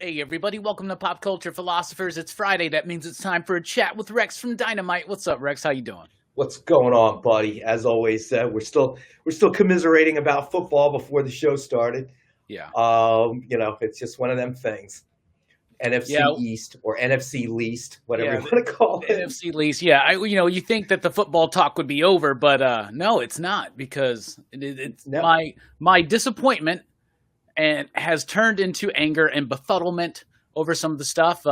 Hey everybody, welcome to Pop Culture Philosophers. It's Friday. That means it's time for a chat with Rex from Dynamite. What's up, Rex? How you doing? What's going on, buddy? As always, we're still commiserating about football before the show started. Yeah. It's just one of them things. NFC Yeah. East or NFC least, whatever Yeah. you want to call it. NFC least. Yeah. You think that the football talk would be over, but no, it's not because it's No. my disappointment and has turned into anger and befuddlement over some of the stuff.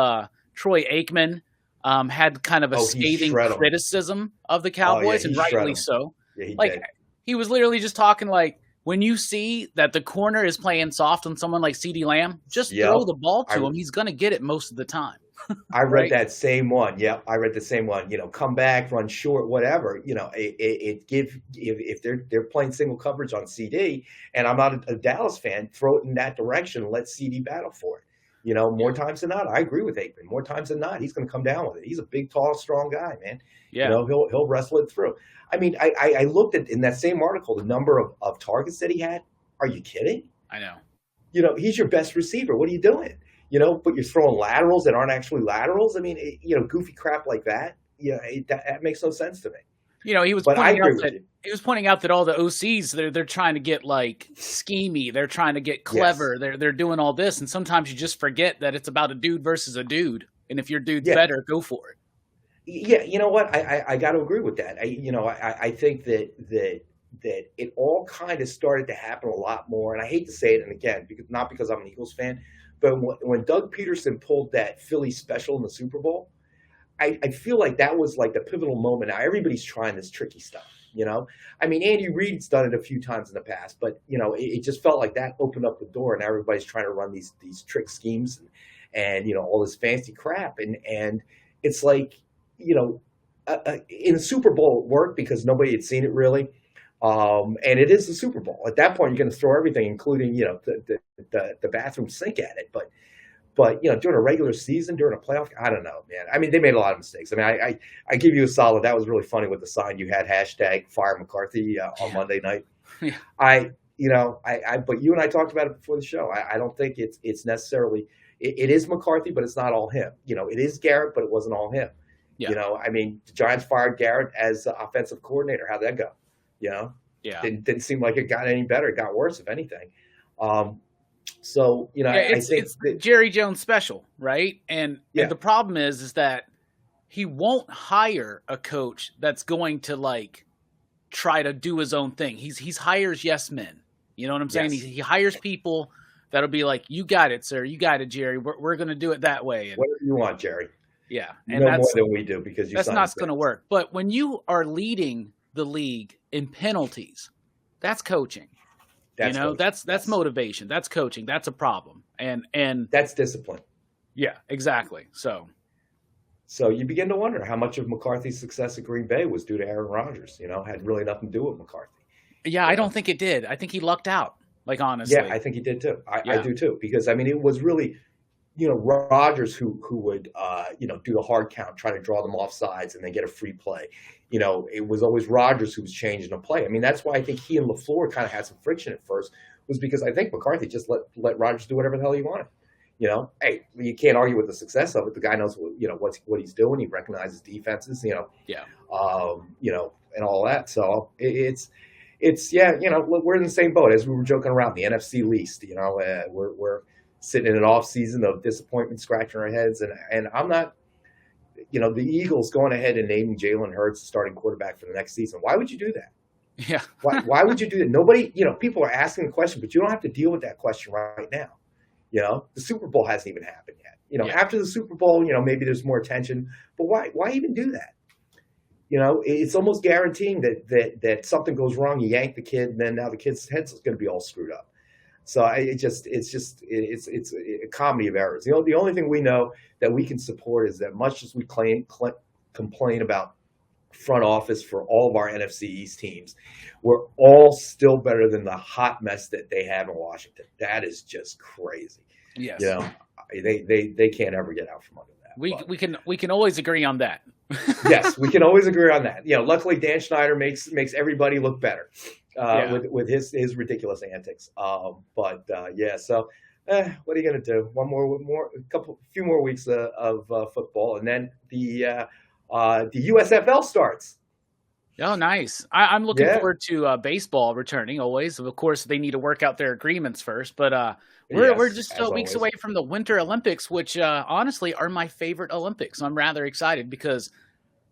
Troy Aikman had kind of a Oh, he scathing shred 'em. criticism of the Oh yeah, Cowboys, he and shred rightly 'em. so. Yeah, he Like did. he was literally just talking like when you see that the corner is playing soft on someone like CeeDee Lamb, just Yep. throw the ball to I him. He's going to get it most of the time. I read Right? that same one. Yep, I read the same one. Come back, run short, whatever. If they're playing single coverage on CD, and I'm not a Dallas fan, throw it in that direction. And let CD battle for it. More times than not, I agree with Aikman. More times than not, he's going to come down with it. He's a big, tall, strong guy, man. Yeah. He'll wrestle it through. I mean, I looked at in that same article the number of targets that he had. Are you kidding? I know. He's your best receiver. What are you doing? But you're throwing laterals that aren't actually laterals. I mean, goofy crap like that. That makes no sense to me. He was But I pointing agree out with that you. he was pointing out that all the OCs they're trying to get like schemy, they're trying to get clever, Yes. they're doing all this, and sometimes you just forget that it's about a dude versus a dude, and if your dude's Yeah. better, go for it. Yeah, you know what? I got to agree with that. I think that it all kind of started to happen a lot more. And I hate to say it, and again, not because I'm an Eagles fan, but when Doug Peterson pulled that Philly special in the Super Bowl, I feel like that was like the pivotal moment. Now everybody's trying this tricky stuff. I mean, Andy Reid's done it a few times in the past, but it just felt like that opened up the door, and everybody's trying to run these trick schemes and all this fancy crap, and it's like in the Super Bowl it worked because nobody had seen it really, and it is the Super Bowl. At that point, you're going to throw everything, including the bathroom sink at it, but. During a regular season, during a playoff, I don't know, man. I mean, they made a lot of mistakes. I mean, I give you a solid. That was really funny with the sign you had, #Fire McCarthy on Monday night. Yeah. But you and I talked about it before the show. I don't think it's necessarily. It is McCarthy, but it's not all him. It is Garrett, but it wasn't all him. Yeah. I mean, the Giants fired Garrett as offensive coordinator. How'd that go? Yeah. Didn't seem like it got any better. It got worse, if anything. Yeah, I think it's Jerry Jones special, right? And Yeah. the problem is that he won't hire a coach that's going to like try to do his own thing. He's hires yes men. You know what I'm saying? Yes. He hires people that'll be like, "You got it, sir. You got it, Jerry. We're going to do it that way." And whatever you want, Jerry. yeah, You and know more that's than we do because you that's signed not the going to bill. work. But when you are leading the league in penalties, that's coaching. That's coaching. That's Yes. motivation. That's coaching. That's a problem. And That's discipline. yeah, exactly. So you begin to wonder how much of McCarthy's success at Green Bay was due to Aaron Rodgers. Had really nothing to do with McCarthy. Yeah, I don't think it did. I think he lucked out. Like honestly. Yeah, I think he did too. I Yeah. do too, because I mean it was really, Rodgers who would do the hard count, try to draw them off sides, and then get a free play. It was always Rodgers who was changing the play. I mean, that's why I think he and LaFleur kind of had some friction at first, was because I think McCarthy just let Rodgers do whatever the hell he wanted. Hey, you can't argue with the success of it. The guy knows what he's doing. He recognizes defenses. Yeah. And all that. So it's we're in the same boat as we were joking around, the NFC least. We're sitting in an off season of disappointment, scratching our heads, and I'm not. The Eagles going ahead and naming Jalen Hurts the starting quarterback for the next season. Why would you do that? Yeah. Why would you do that? Nobody, people are asking the question, but you don't have to deal with that question right now. The Super Bowl hasn't even happened yet. Yeah. After the Super Bowl, maybe there's more attention, but why even do that? It's almost guaranteeing that something goes wrong. You yank the kid, and then now the kid's head's going to be all screwed up. So it's a comedy of errors. The only thing we know that we can support is that much as we complain about front office for all of our NFC East teams, we're all still better than the hot mess that they have in Washington. That is just crazy. Yes. They can't ever get out from under that. We can always agree on that. Yes, we can always agree on that. Luckily Dan Schneider makes everybody look better with his ridiculous antics. So what are you going to do? A few more weeks of football, and then the USFL starts. Oh, nice. I'm looking Yeah. forward to baseball returning always. Of course, they need to work out their agreements first, but we're Yes, just as weeks always. away from the Winter Olympics, which honestly are my favorite Olympics. I'm rather excited because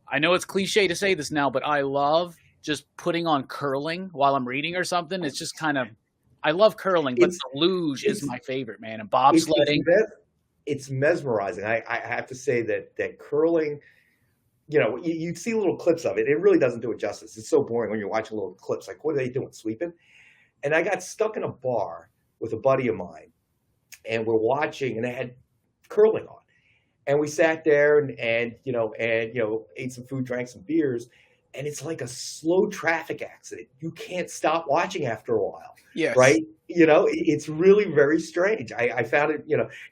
I know it's cliche to say this now, but I love just putting on curling while I'm reading or something. It's just kind of I love curling, but It's the luge is it's my favorite, man, and it's it's bobsledding. mes- it's mesmerizing. I have to say that curling, you see little clips of it. It really doesn't do it justice. It's so boring when you're watching little clips. Like, what are they doing? Sweeping? And I got stuck in a bar with a buddy of mine, and we're watching, and they had curling on. And we sat there and ate some food, drank some beers, and it's like a slow traffic accident. You can't stop watching after a while, Yes. right? It's really very strange. I found it,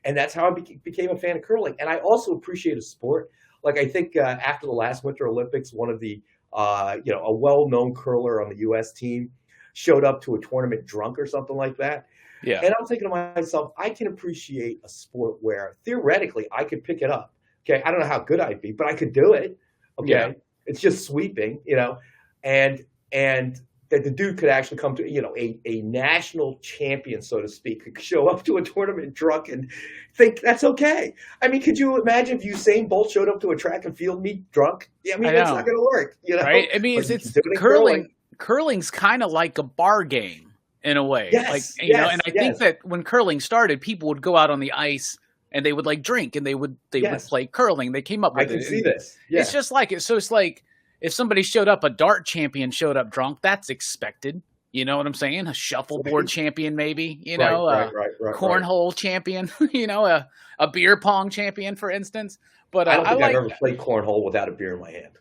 and that's how I became a fan of curling. And I also appreciate a sport. Like, I think after the last Winter Olympics, one of a well-known curler on the U.S. team showed up to a tournament drunk or something like that. Yeah. And I'm thinking to myself, I can appreciate a sport where theoretically I could pick it up. Okay. I don't know how good I'd be, but I could do it. Yeah. Okay. It's just sweeping, and that the dude could actually come to, a national champion, so to speak, could show up to a tournament drunk and think that's okay. I mean, could you imagine if Usain Bolt showed up to a track and field meet drunk? Yeah, I I mean, that's not know. going to work, Right? I mean, but it's, you can it's do it in curling. curling. Curling's kind of like a bar game in a way. Like, Yes, and yes, I think yes, that when curling started, people would go out on the ice and they would like drink and they would yes. play curling. They came up I with can it. see And this. it's Yeah. just like it. So it's like if somebody showed up, a dart champion showed up drunk, that's expected. You know what I'm saying? A shuffleboard Right, champion, maybe, right, right, a right, right, right. cornhole champion, a beer pong champion, for instance. But I don't I think I've like ever played cornhole without a beer in my hand.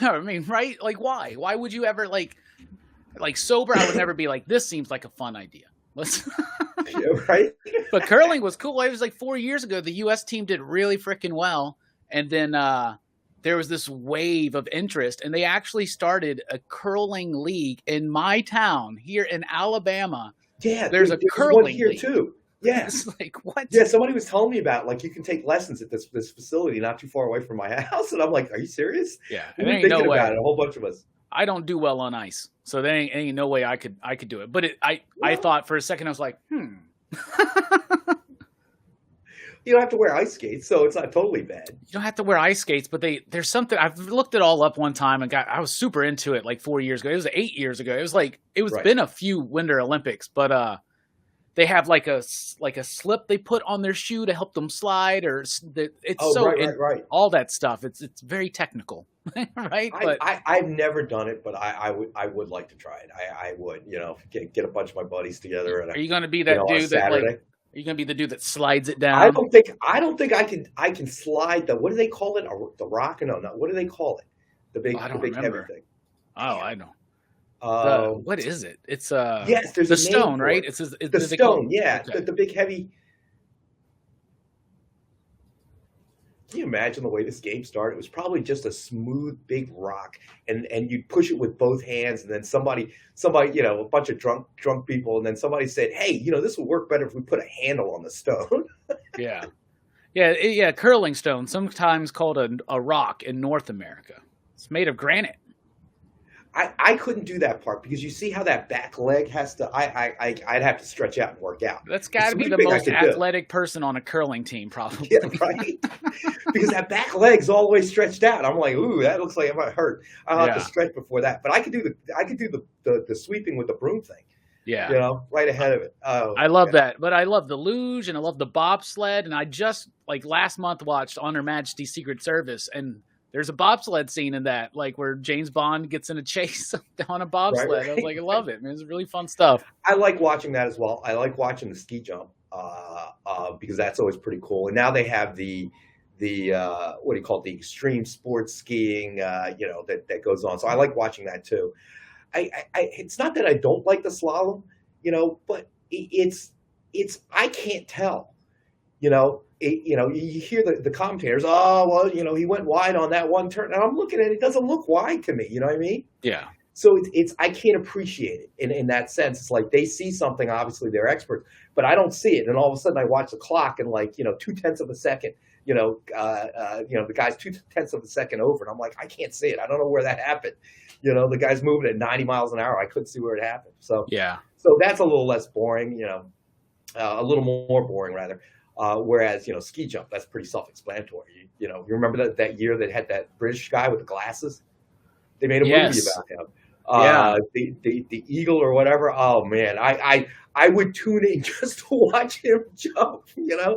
I mean, right? Like, why? Why would you ever like sober? I would never be like, this seems like a fun idea. Let's. Yeah, right? But curling was cool. It was like 4 years ago. The U.S. team did really freaking well, and then there was this wave of interest, and they actually started a curling league in my town here in Alabama. Yeah, There's a there's one curling here league. too. Yeah. It's like what? Yeah, somebody was telling me about, like, you can take lessons at this facility not too far away from my house, and I'm like, "Are you serious?" Yeah, We it were ain't no thinking about way. it, a whole bunch of us. I don't do well on ice, so there ain't no way I could do it. But I Well, thought for a second I was like, you don't have to wear ice skates, so it's not totally bad. you don't have to wear ice skates, but there's something I've looked it all up one time and I was super into it like 4 years ago. It was 8 years ago. It was like Right. been a few Winter Olympics, but they have like a slip they put on their shoe to help them slide, it's Oh, so right, right, right. all that stuff. It's very technical, right? But I've never done it, but I would like to try it. I would, get a bunch of my buddies together are you going to be on that a dude that like? Saturday. Are you going to be the dude that slides it I down? don't think I can slide what do they call it? The rock? No, no. What do they call it? The big Oh, I the don't big heavy remember. thing. Oh, Damn. I know. Um, What is it? It's yes, there's the a name stone, for right? it. It's The is it called? stone, yeah, Okay. the big heavy. Can you imagine the way this game started? It was probably just a smooth big rock, and you'd push it with both hands, and then somebody, a bunch of drunk people, and then somebody said, "Hey, this would work better if we put a handle on the stone." Yeah. Yeah, curling stone, sometimes called a rock in North America. It's made of granite. I couldn't do that part because you see how that back leg has to. I'd have to stretch out and work out. That's The got to be the sweeping I most could do. athletic person on a curling team, probably. Yeah, right. Because that back leg's all the way stretched out. I'm like, ooh, that looks like it might hurt. I'll have to Yeah, stretch before that. But I could do the sweeping with the broom thing. yeah. Right ahead of it. Oh I my love god. that. But I love the luge and I love the bobsled. And I just, like, last month watched On Her Majesty's Secret Service. And there's a bobsled scene in that, like, where James Bond gets in a chase on a Right, bobsled. I was right. like, I love it, man. It's really fun stuff. I like watching that as well. I like watching the ski jump because that's always pretty cool. And now they have the what do you call it? The extreme sports skiing, that goes on. So I like watching that too. It's not that I don't like the slalom, but it's I can't tell. You hear the commentators. Oh well, he went wide on that one turn, and I'm looking at it. It doesn't look wide to me. You know what I mean? Yeah. So it's I can't appreciate it in that sense. It's like they see something, obviously they're experts, but I don't see it. And all of a sudden I watch the clock and like, 2/10 of a second, the guy's 2/10 of a second over. And I'm like, I can't see it. I don't know where that happened. The guy's moving at 90 miles an hour. I couldn't see where it happened. So Yeah. so that's a little less boring, a little more boring rather. Whereas, ski jump, that's pretty self-explanatory. You remember that year that had that British guy with the glasses? They made a movie Yes. about him. Yeah. The eagle or whatever. Oh man, I would tune in just to watch him jump, Yeah.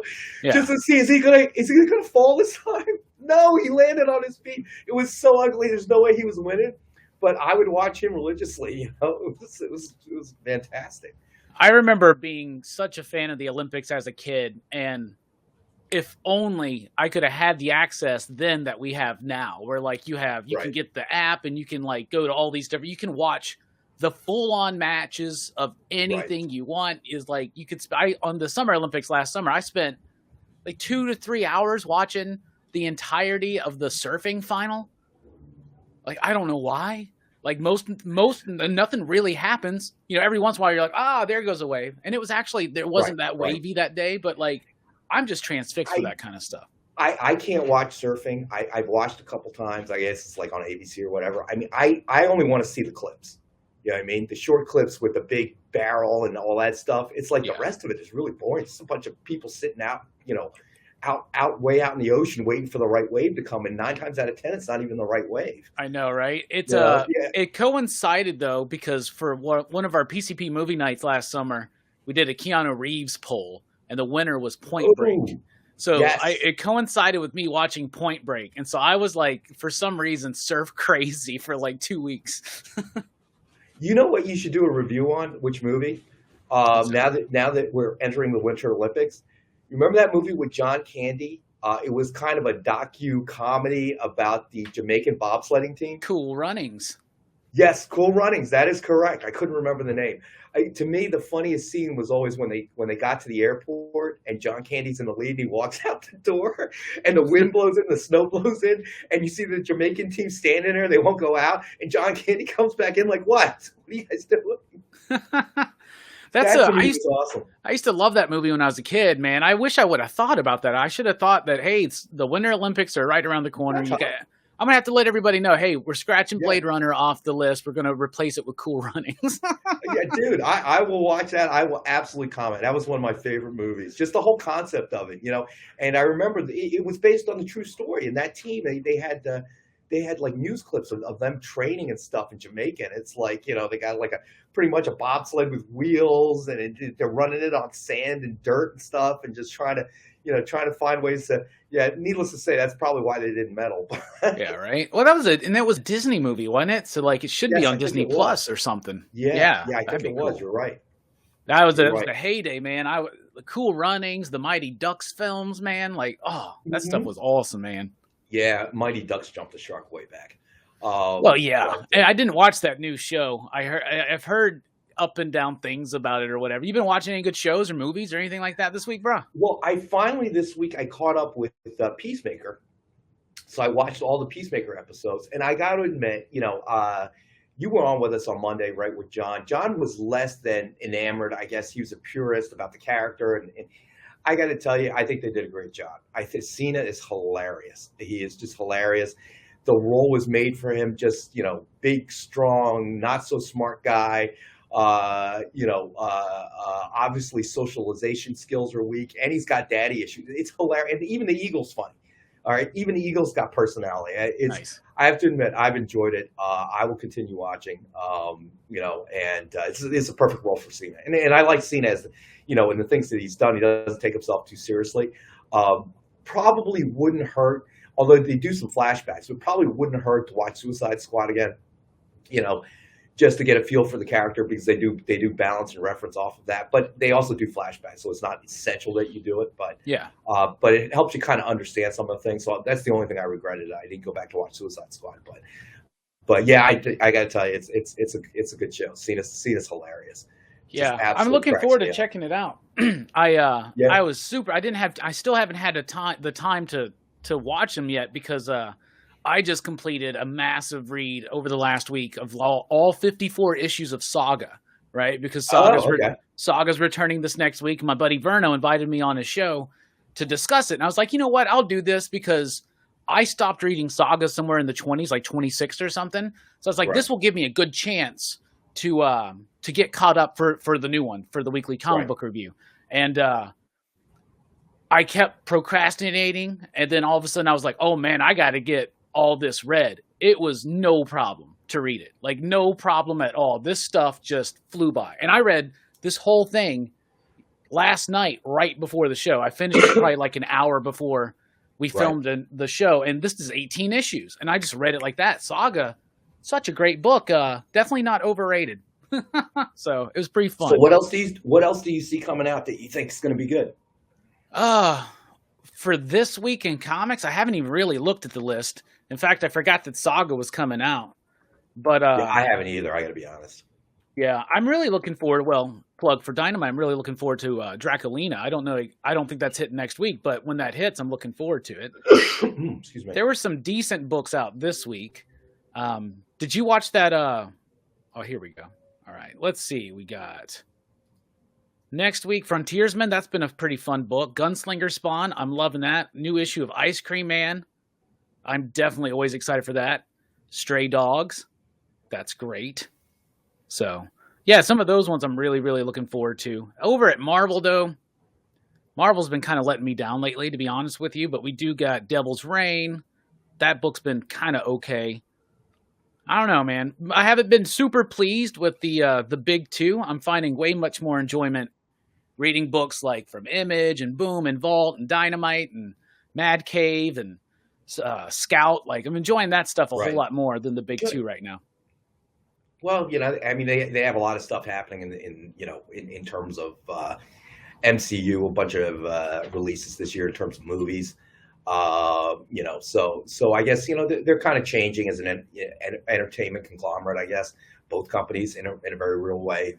just to see is he gonna fall this time? No, he landed on his feet. It was so ugly. There's no way he was winning. But I would watch him religiously. It was fantastic. I remember being such a fan of the Olympics as a kid, and if only I could have had the access then that we have now, where like you can Right. get the app and you can like go to all these different, you can watch the full on matches of anything you want. Is like you could on the Summer Olympics last summer, I spent like 2 to 3 hours watching the entirety of the surfing final. Like, I don't know why. Like most nothing really happens. Every once in a while you're like, there goes a wave. And it was actually, there wasn't that wavy that day, but like, I'm just transfixed with that kind of stuff. I can't watch surfing. I've watched a couple times. I guess it's like on ABC or whatever. I mean, I only want to see the clips. You know what I mean? The short clips with the big barrel and all that stuff. It's like the rest of it is really boring. It's a bunch of people sitting out, way out in the ocean waiting for the right wave to come. And 9 times out of 10, it's not even the right wave. I know, right? It's Yeah. It coincided though, because for one of our PCP movie nights last summer, we did a Keanu Reeves poll, and the winner was Point Break. So yes. it coincided with me watching Point Break, and so I was like, for some reason, surf crazy for like 2 weeks. You know what you should do a review on? Which movie? Now that we're entering the Winter Olympics, you remember that movie with John Candy? It was kind of a docu-comedy about the Jamaican bobsledding team. Cool Runnings. Yes, Cool Runnings. That is correct. I couldn't remember the name. To me, the funniest scene was always when they got to the airport and John Candy's in the lead. And he walks out the door, and the wind blows in, the snow blows in, and you see the Jamaican team standing there. They won't go out, and John Candy comes back in like, "What? What are you guys doing?" Awesome. I used to love that movie when I was a kid, man. I wish I would have thought about that. I should have thought that, hey, it's the Winter Olympics are right around the corner. I'm going to have to let everybody know, hey, we're scratching Blade Runner off the list. We're going to replace it with Cool Runnings. Yeah, dude, I will watch that. I will absolutely comment. That was one of my favorite movies. Just the whole concept of it, And I remember it was based on the true story. And that team, they had like news clips of them training and stuff in Jamaica. And it's like, they got like pretty much a bobsled with wheels, and they're running it on sand and dirt and stuff, and just trying to find ways to. Yeah, needless to say, that's probably why they didn't medal. Yeah, right. Well, that was a Disney movie, wasn't it? So like, it should be on Disney Plus or something. Yeah, I think it was. Cool. You're right. That was a heyday, man. The Cool Runnings, the Mighty Ducks films, man. Like, that stuff was awesome, man. Yeah, Mighty Ducks jumped the shark way back. Well, yeah. And I didn't watch that new show. I've heard up and down things about it or whatever. You been watching any good shows or movies or anything like that this week, bro? Well, this week I caught up with Peacemaker. So I watched all the Peacemaker episodes, and I got to admit, you were on with us on Monday, right, with John. John was less than enamored. I guess he was a purist about the character, and I got to tell you, I think they did a great job. I think Cena is hilarious. He is just hilarious. The role was made for him, just, big, strong, not so smart guy. Obviously socialization skills are weak, and he's got daddy issues. It's hilarious. And even the Eagle's funny. All right. Even the Eagle's got personality. Nice. I have to admit, I've enjoyed it. I will continue watching, it's a perfect role for Cena. And I like Cena as, in the things that he's done, he doesn't take himself too seriously. Probably wouldn't hurt, although they do some flashbacks, but probably wouldn't hurt to watch Suicide Squad again, just to get a feel for the character, because they do balance and reference off of that, but they also do flashbacks, so it's not essential that you do it. But but it helps you kind of understand some of the things. So that's the only thing I regretted. I didn't go back to watch Suicide Squad, but yeah, I got to tell you, it's a good show. Cena's hilarious. Yeah, I'm looking forward to checking it out. I was super. I still haven't had the time to watch them yet, because I just completed a massive read over the last week of all 54 issues of Saga, right? Because Saga's returning this next week. My buddy Verno invited me on his show to discuss it. And I was like, you know what? I'll do this because I stopped reading Saga somewhere in the 20s, like 26 or something. So I was like, this will give me a good chance to get caught up for the new one, for the weekly comic book review. And I kept procrastinating. And then all of a sudden I was like, oh man, I got to get all this read. It was no problem to read it. Like no problem at all. This stuff just flew by. And I read this whole thing last night, right before the show. I finished it probably like an hour before we filmed the show. And this is 18 issues. And I just read it like that. Saga, such a great book. Definitely not overrated. So it was pretty fun. So what else do you see coming out that you think is going to be good? For this week in comics, I haven't even really looked at the list. In fact, I forgot that Saga was coming out. But I haven't either, I got to be honest. Yeah, I'm really looking forward. Well, plug for Dynamite. I'm really looking forward to Draculina. I don't think that's hitting next week, but when that hits, I'm looking forward to it. Excuse me. There were some decent books out this week. Did you watch that? Oh, here we go. All right, let's see. We got next week, Frontiersman. That's been a pretty fun book. Gunslinger Spawn. I'm loving that. New issue of Ice Cream Man. I'm definitely always excited for that. Stray Dogs. That's great. So, yeah, some of those ones I'm really, really looking forward to. Over at Marvel, though, Marvel's been kind of letting me down lately, to be honest with you. But we do got Devil's Reign. That book's been kind of okay. I don't know, man. I haven't been super pleased with the big two. I'm finding way much more enjoyment reading books like from Image and Boom and Vault and Dynamite and Mad Cave and Scout. Like, I'm enjoying that stuff a whole lot more than the big two right now. Well, I mean, they have a lot of stuff happening in terms of MCU, a bunch of releases this year in terms of movies. So I guess they're kind of changing as an entertainment conglomerate. I guess both companies in a very real way.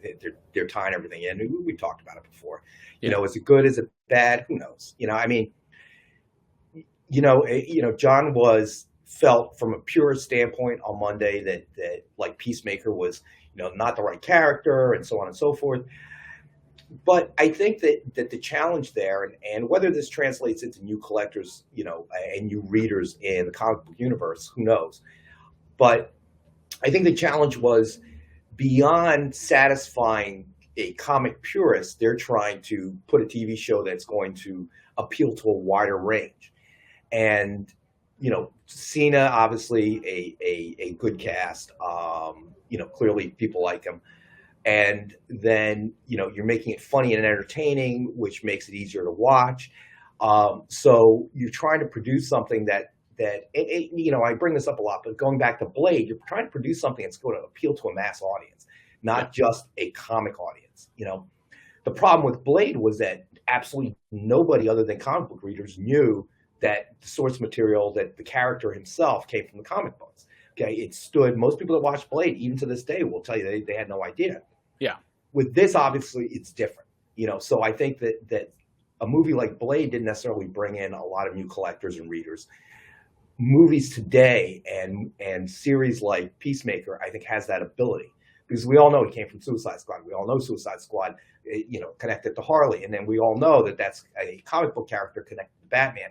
They're tying everything in. We talked about it before. Is it good? Is it bad? Who knows? I mean, John felt from a pure standpoint on Monday that like Peacemaker was, not the right character and so on and so forth. But I think that the challenge there, and whether this translates into new collectors, and new readers in the comic book universe, who knows? But I think the challenge was beyond satisfying a comic purist, they're trying to put a TV show that's going to appeal to a wider range. And Cena, obviously a good cast. Clearly people like him. And then, you're making it funny and entertaining, which makes it easier to watch. So you're trying to produce something that I bring this up a lot, but going back to Blade, you're trying to produce something that's going to appeal to a mass audience, not just a comic audience. The problem with Blade was that absolutely nobody other than comic book readers knew that the source material, that the character himself came from the comic books. Okay, most people that watch Blade, even to this day, will tell you they had no idea. Yeah. With this, obviously, it's different. So I think that a movie like Blade didn't necessarily bring in a lot of new collectors and readers. Movies today and series like Peacemaker, I think, has that ability. Because we all know he came from Suicide Squad. We all know Suicide Squad, connected to Harley. And then we all know that that's a comic book character connected to Batman.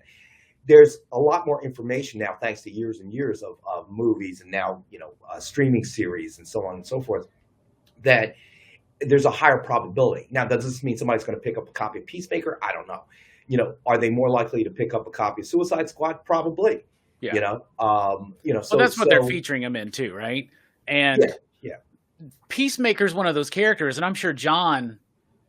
There's a lot more information now, thanks to years and years of movies and now, streaming series and so on and so forth, that there's a higher probability. Now, does this mean somebody's going to pick up a copy of Peacemaker? I don't know. Are they more likely to pick up a copy of Suicide Squad? Probably. Yeah. So that's what they're featuring him in too, right? And yeah. Peacemaker's one of those characters, and I'm sure John,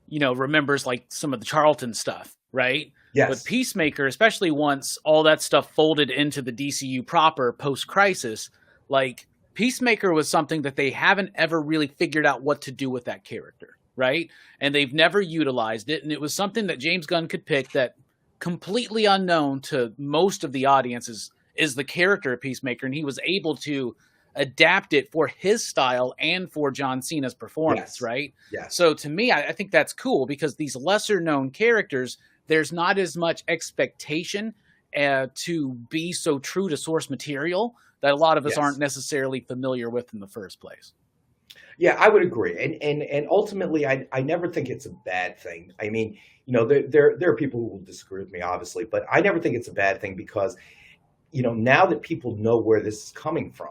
remembers like some of the Charlton stuff, right? Yes. But Peacemaker, especially once all that stuff folded into the DCU proper post-Crisis, like Peacemaker was something that they haven't ever really figured out what to do with that character, right? And they've never utilized it. And it was something that James Gunn could pick that completely unknown to most of the audiences is the character of Peacemaker. And he was able to adapt it for his style and for John Cena's performance, right? Yes. So to me, I think that's cool because these lesser known characters, there's not as much expectation to be so true to source material that a lot of us Yes. aren't necessarily familiar with in the first place. Yeah, I would agree. And ultimately, I never think it's a bad thing. I mean, there are people who will disagree with me, obviously, but I never think it's a bad thing because, now that people know where this is coming from,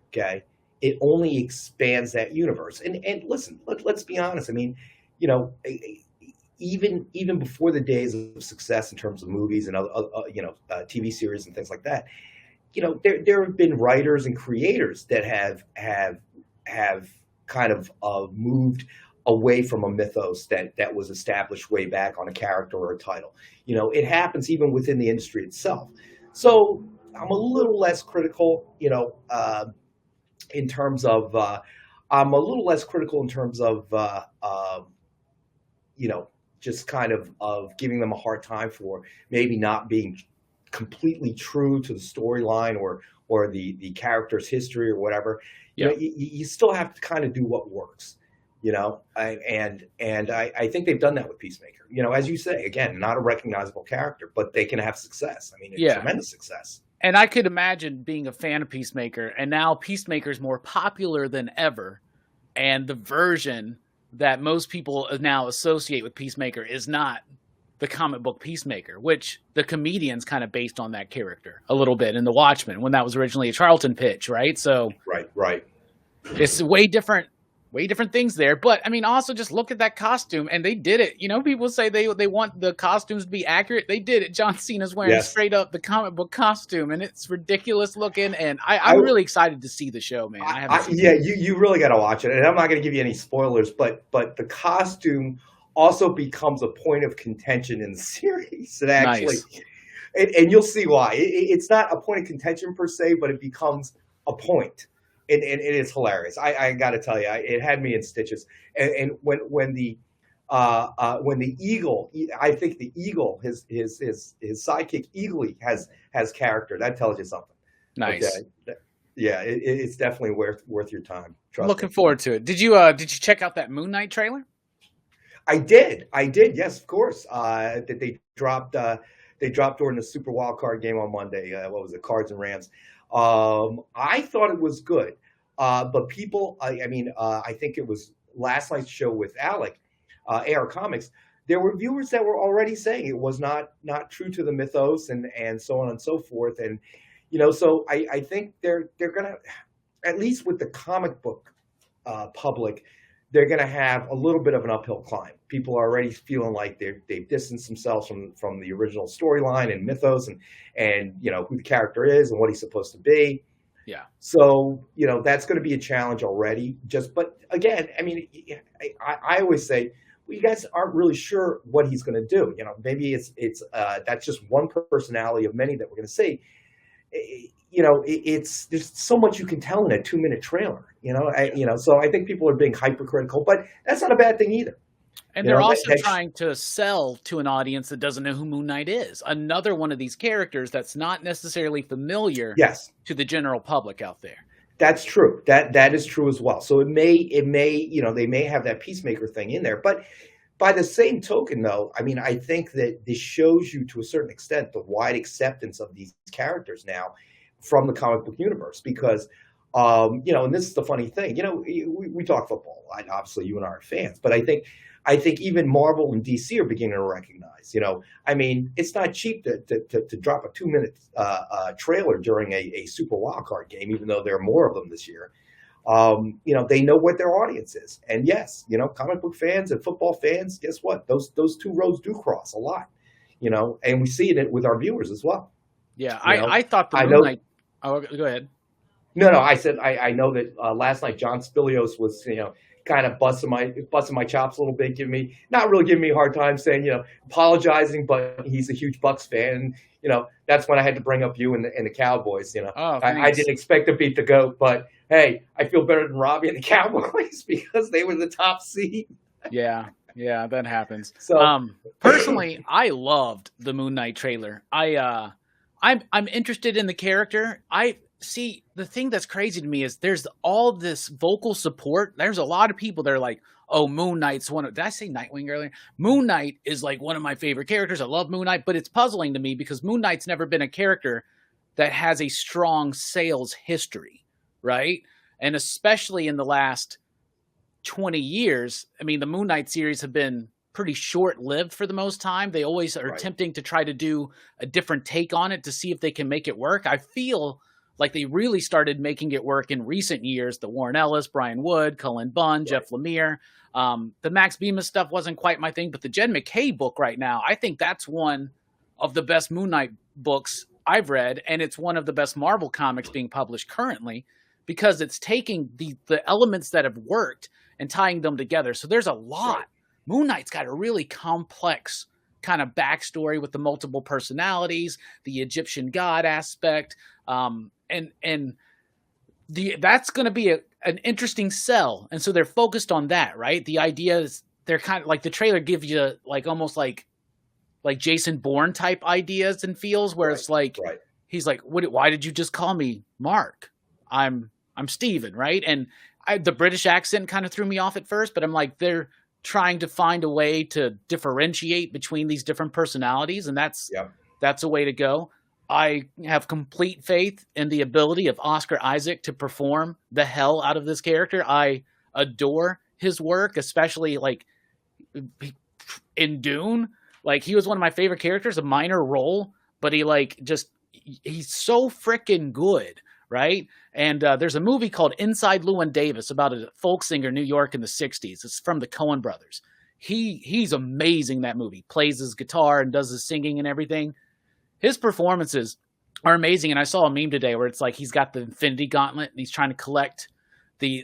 okay, it only expands that universe. And listen, let's be honest. I mean, even before the days of success in terms of movies and TV series and things like that, there have been writers and creators that have kind of moved away from a mythos that was established way back on a character or a title. It happens even within the industry itself. So I'm a little less critical, in terms of just kind of giving them a hard time for maybe not being completely true to the storyline or the character's history or whatever. Yeah. You still have to kind of do what works, and I think they've done that with Peacemaker. As you say, again, not a recognizable character, but they can have success. I mean, it's tremendous success. And I could imagine being a fan of Peacemaker, and now Peacemaker is more popular than ever, and the version that most people now associate with Peacemaker is not the comic book Peacemaker, which the comedian's kind of based on that character a little bit in The Watchmen when that was originally a Charlton pitch, right? So right. It's way different things there. But I mean, also just look at that costume, and they did it. People say they want the costumes to be accurate. They did it. John Cena's wearing straight up the comic book costume, and it's ridiculous looking. And I'm really excited to see the show, man. You really got to watch it. And I'm not going to give you any spoilers, but the costume also becomes a point of contention in the series. It actually, and you'll see why. It's not a point of contention per se, but it becomes a point. And it is hilarious. I got to tell you, it had me in stitches. And when the eagle, I think the eagle, his sidekick Eagly has character. That tells you something. Nice. Okay? Yeah, it's definitely worth your time. Looking forward to it. Did you check out that Moon Knight trailer? I did. Yes, of course. That they dropped during the Super Wild Card game on Monday. What was it? Cards and Rams. I thought it was good, but people. I think it was last night's show with Alec, AR Comics. There were viewers that were already saying it was not true to the mythos and so on and so forth. And so I think they're gonna, at least with the comic book public, they're going to have a little bit of an uphill climb. People are already feeling like they've distanced themselves from the original storyline and mythos and who the character is and what he's supposed to be. Yeah. So, that's going to be a challenge already. But again, I mean, I always say, well, you guys aren't really sure what he's going to do. Maybe it's that's just one personality of many that we're going to see. There's so much you can tell in a 2-minute trailer, so I think people are being hypercritical, but that's not a bad thing either. And they're also trying to sell to an audience that doesn't know who Moon Knight is. Another one of these characters that's not necessarily familiar to the general public out there. That's true. That is true as well. So it may, they may have that Peacemaker thing in there, but by the same token, though, I mean, I think that this shows you to a certain extent the wide acceptance of these characters now from the comic book universe, because, and this is the funny thing, we talk football. Obviously, you and I are fans, but I think even Marvel and DC are beginning to recognize, I mean, it's not cheap to drop a 2-minute trailer during a Super Wildcard game, even though there are more of them this year. They know what their audience is. And yes, comic book fans and football fans, guess what? Those two roads do cross a lot, and we see it with our viewers as well. Yeah, I thought the Moon Knight. Oh, go ahead. No, I said I know that last night John Spilios was, kind of busting my chops a little bit, not really giving me a hard time, saying, apologizing, but he's a huge Bucks fan. That's when I had to bring up you and the Cowboys. I didn't expect to beat the GOAT, but hey, I feel better than Robbie and the Cowboys because they were the top seed. Yeah, that happens. So personally, I loved the Moon Knight trailer. I'm interested in the character. see, the thing that's crazy to me is there's all this vocal support. There's a lot of people that are like, oh, Moon Knight's one of, did I say Nightwing earlier? Moon Knight is like one of my favorite characters. I love Moon Knight, but it's puzzling to me because Moon Knight's never been a character that has a strong sales history, right? And especially in the last 20 years, I mean, the Moon Knight series have been pretty short-lived for the most time. They always are attempting to try to do a different take on it to see if they can make it work. I feel like they really started making it work in recent years. The Warren Ellis, Brian Wood, Cullen Bunn, Jeff Lemire. The Max Bemis stuff wasn't quite my thing, but the Jed MacKay book right now, I think that's one of the best Moon Knight books I've read, and it's one of the best Marvel comics being published currently because it's taking the elements that have worked and tying them together. So there's a lot. Moon Knight's got a really complex kind of backstory with the multiple personalities, the Egyptian god aspect, and that's going to be an interesting sell. And so they're focused on that, right? The idea is they're kind of like the trailer gives you like almost like Jason Bourne type ideas and feels where it's like he's like, why did you just call me Mark? I'm Steven, right? And the British accent kind of threw me off at first, but I'm like, they're trying to find a way to differentiate between these different personalities, and that's a way to go. I have complete faith in the ability of Oscar Isaac to perform the hell out of this character. I adore his work, especially like in Dune. Like he was one of my favorite characters, a minor role, but he's so freaking good. Right. And there's a movie called Inside Llewyn Davis about a folk singer in New York in the 60s. It's from the Coen brothers. He's amazing, that movie. Plays his guitar and does his singing and everything. His performances are amazing. And I saw a meme today where it's like he's got the Infinity Gauntlet and he's trying to collect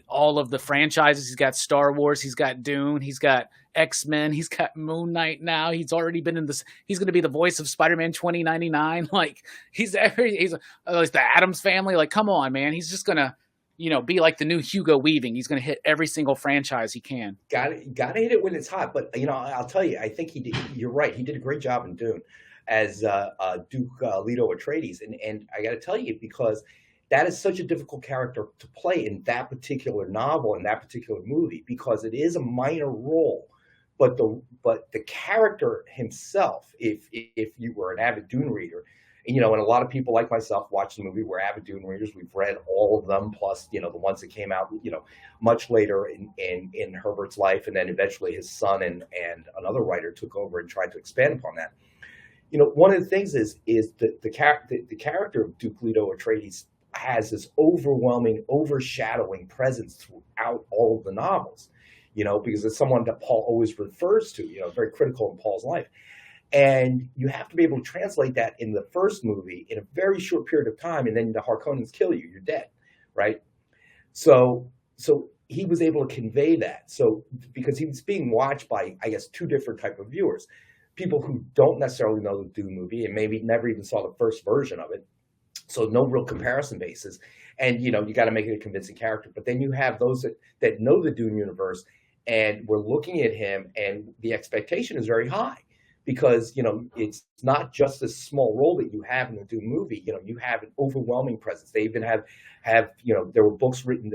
all of the franchises. He's got Star Wars, he's got Dune, he's got X-Men, he's got Moon Knight now. He's already been in this. He's going to be the voice of Spider-Man 2099. Like he's like the Addams Family. Like, come on, man. He's just going to, be like the new Hugo Weaving. He's going to hit every single franchise he can. Got to hit it when it's hot. But, I'll tell you, I think he did. You're right. He did a great job in Dune as Duke Leto Atreides. And I got to tell you, because that is such a difficult character to play in that particular novel, in that particular movie, because it is a minor role. But the character himself, if you were an avid Dune reader, and a lot of people like myself watch the movie, we're avid Dune readers. We've read all of them, plus the ones that came out much later in Herbert's life, and then eventually his son and another writer took over and tried to expand upon that. One of the things is that the character of Duke Leto Atreides has this overwhelming, overshadowing presence throughout all of the novels, because it's someone that Paul always refers to, very critical in Paul's life. And you have to be able to translate that in the first movie in a very short period of time, and then the Harkonnens kill you, you're dead, right? So he was able to convey that. So because he was being watched by, I guess, two different type of viewers, people who don't necessarily know the Dune movie and maybe never even saw the first version of it. So no real comparison basis. And, you got to make it a convincing character. But then you have those that know the Dune universe, and we're looking at him, and the expectation is very high because, it's not just this small role that you have in the Dune movie. You have an overwhelming presence. They even have there were books written,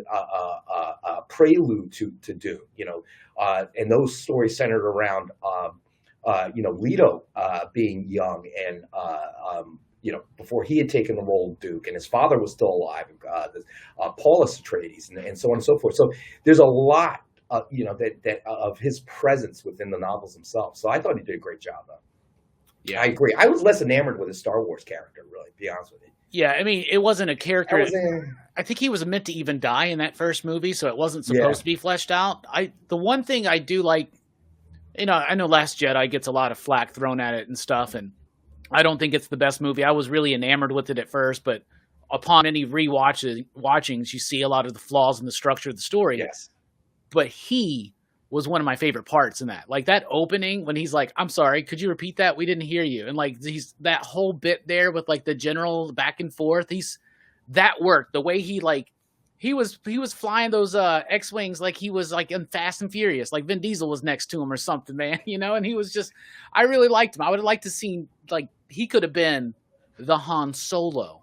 prelude to Dune, and those stories centered around, Leto being young and, before he had taken the role of Duke, and his father was still alive, Paulus Atreides, and so on and so forth. So there's a lot, that of his presence within the novels themselves. So I thought he did a great job, though. Yeah, I agree. I was less enamored with his Star Wars character, really, to be honest with you. Yeah, I mean, it wasn't a character. I think he was meant to even die in that first movie, so it wasn't supposed to be fleshed out. The one thing I do like, I know Last Jedi gets a lot of flack thrown at it and stuff, and I don't think it's the best movie. I was really enamored with it at first, but upon any watchings, you see a lot of the flaws in the structure of the story. Yes. But he was one of my favorite parts in that. Like that opening when he's like, I'm sorry, could you repeat that? We didn't hear you. And like that whole bit there with like the general back and forth, that worked. The way he was flying those X-Wings like he was like in Fast and Furious, like Vin Diesel was next to him or something, man, and he was just, I really liked him. I would have liked to see, like, he could have been the Han Solo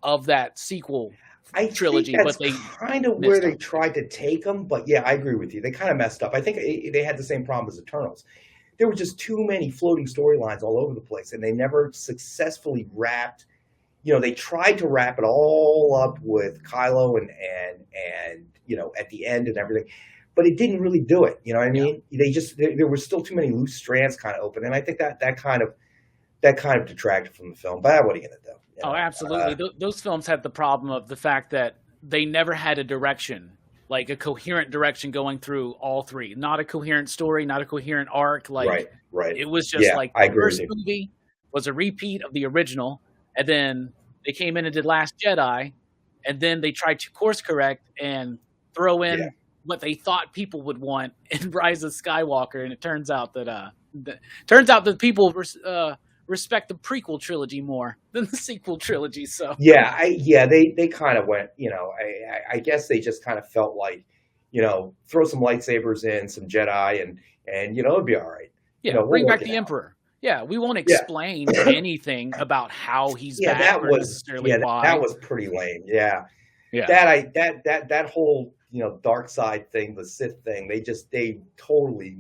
of that sequel I think trilogy, that's but they kind of where missed they on. tried to take them, but yeah, I agree with you. They kind of messed up. I think they had the same problem as Eternals. There were just too many floating storylines all over the place, and they never successfully wrapped. They tried to wrap it all up with Kylo and at the end and everything, but it didn't really do it. You know what I Yeah. mean? There were still too many loose strands kind of open, and I think that kind of detracted from the film. But what are you gonna do? Oh, absolutely. Those films had the problem of the fact that they never had a direction, like a coherent direction going through all three. Not a coherent story, not a coherent arc. Like Right. it was just Yeah, like I the agree with first you. movie was a repeat of the original, and then they came in and did Last Jedi, and then they tried to course correct and throw Yeah. in what they thought people would want in Rise of Skywalker, and it turns out that people respect the prequel trilogy more than the sequel trilogy. So They kind of went. I guess they just kind of felt like, throw some lightsabers in, some Jedi, and it'll be all right. yeah, We'll bring work back it the out. Emperor. Yeah, we won't Yeah. explain anything about how he's Yeah, back or necessarily why. that was pretty lame. Yeah. Yeah, That whole dark side thing, the Sith thing, they totally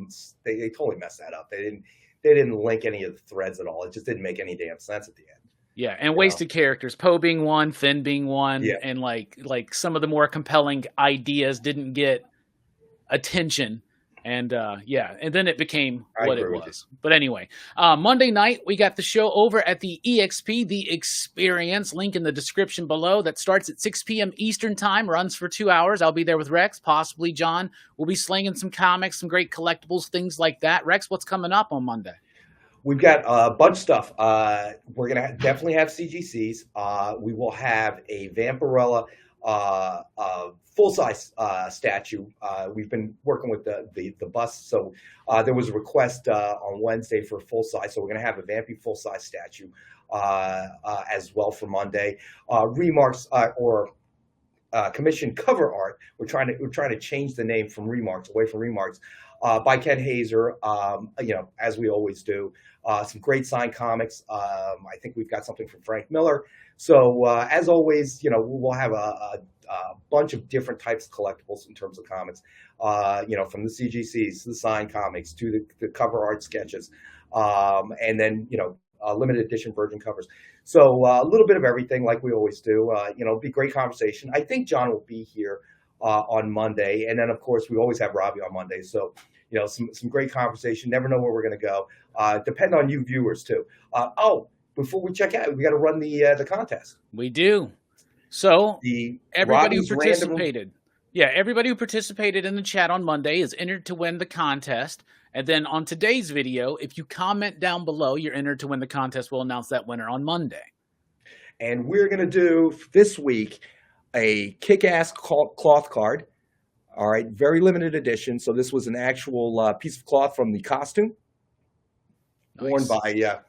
messed that up. They didn't link any of the threads at all. It just didn't make any damn sense at the end. yeah, and You know? wasted characters. Poe being one, Finn being one, Yeah. and like some of the more compelling ideas didn't get attention. And and then it became I what it agree with was. But anyway, Monday night we got the show over at the EXP, the Experience. Link in the description below. That starts at 6 p.m. Eastern time, runs for 2 hours. I'll be there with Rex, possibly John. We'll be slinging some comics, some great collectibles, things like that. Rex, what's coming up on Monday? We've got a bunch of stuff. We're going to definitely have CGCs. We will have a Vampirella full-size statue. We've been working with the bust, so there was a request on Wednesday for full-size, so we're going to have a Vampy full-size statue as well for Monday. Remarks or commissioned cover art. We're trying to change the name from Remarks, away from Remarks, by Ken Hazer. As we always do. Some great signed comics. I think we've got something from Frank Miller. So as always, we'll have a bunch of different types of collectibles in terms of comics. From the CGCs to the signed comics to the cover art sketches, and then limited edition virgin covers. So a little bit of everything, like we always do. It'll be a great conversation. I think John will be here on Monday, and then of course we always have Robbie on Monday. So some great conversation. Never know where we're going to go. Depend on you viewers too. Before we check out, we got to run the contest. We do. So everybody who Robbie's participated, everybody who participated in the chat on Monday is entered to win the contest. And then on today's video, if you comment down below, you're entered to win the contest. We'll announce that winner on Monday. And we're going to do this week a kick-ass cloth card. All right, very limited edition. So this was an actual piece of cloth from the costume worn by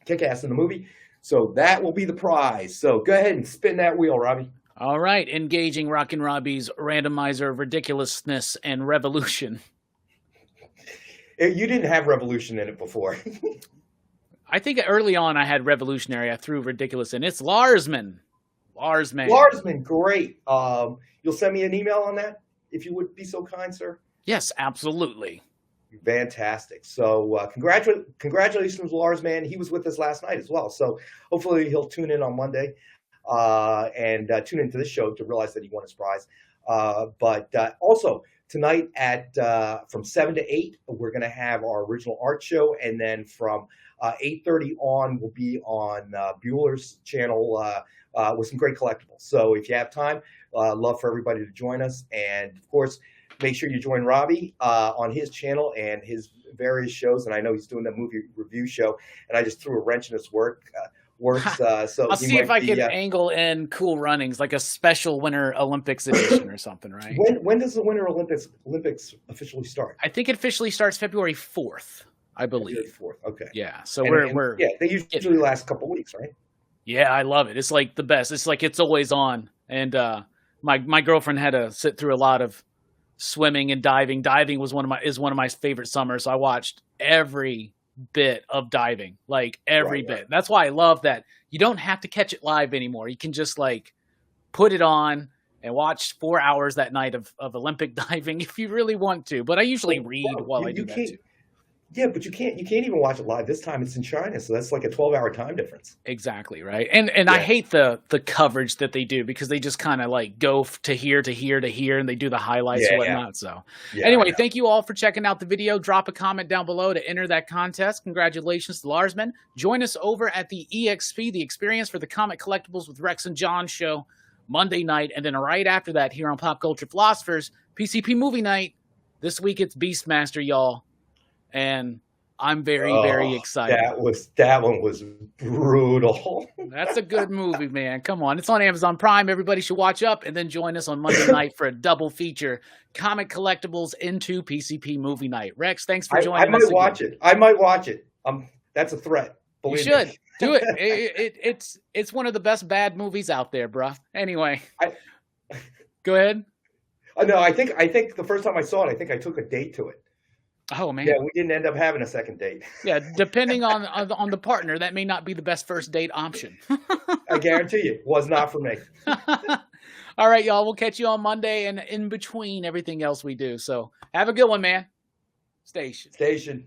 Kick-Ass in the movie. So that will be the prize. So go ahead and spin that wheel, Robbie. All right, engaging Rockin Robbie's randomizer of ridiculousness and revolution. You didn't have revolution in it before. I think early on I had revolutionary. I threw ridiculous in. It's Larsman. Larsman, great. You'll send me an email on that, if you would be so kind, sir. Yes, absolutely. Fantastic. So congratulations, Lars, man. He was with us last night as well. So hopefully he'll tune in on Monday and tune into this show to realize that he won his prize. But also tonight at from 7 to 8, we're going to have our original art show. And then from 8:30 on, we'll be on Bueller's channel with some great collectibles. So if you have time, love for everybody to join us. And of course, make sure you join Robbie on his channel and his various shows. And I know he's doing that movie review show, and I just threw a wrench in his works. So I'll see if I can angle in Cool Runnings, like a special Winter Olympics edition or something, right? When does the Winter Olympics officially start? I think it officially starts February 4th, I believe. February 4th. Okay. Yeah. So we're they usually last a couple of weeks, right? Yeah, I love it. It's like the best. It's like it's always on. And my girlfriend had to sit through a lot of swimming and diving. Diving was one of my favorite summers. So I watched every bit of diving, like every Right, bit. right. That's why I love that you don't have to catch it live anymore. You can just like put it on and watch 4 hours that night of Olympic diving if you really want to. But I usually Well, read bro, while I you do that can't. too. Yeah, but you can't even watch it live. This time it's in China, so that's like a 12-hour time difference. Exactly, right. And I Yeah, hate the coverage that they do because they just kind of like go to here to here to here and they do the highlights or yeah, yeah, whatnot. So yeah. I anyway, know. thank you all for checking out the video. Drop a comment down below to enter that contest. Congratulations to Larsman. Join us over at the EXP, the Experience for the Comic Collectibles with Rex and John show Monday night. And then right after that here on Pop Culture Philosophers, PCP Movie Night. This week it's Beastmaster, y'all. And I'm very, very excited. That one was brutal. That's a good movie, man. Come on. It's on Amazon Prime. Everybody should watch up and then join us on Monday night for a double feature. Comic Collectibles into PCP Movie Night. Rex, thanks for joining us. I might watch it. I might watch it. That's a threat. You should. Do it. It's one of the best bad movies out there, bruh. Anyway. Go ahead. No, I think the first time I saw it, I think I took a date to it. Oh, man. Yeah, we didn't end up having a second date. Yeah, depending on the partner, that may not be the best first date option. I guarantee you, was not for me. All right, y'all. We'll catch you on Monday and in between everything else we do. So have a good one, man. Station.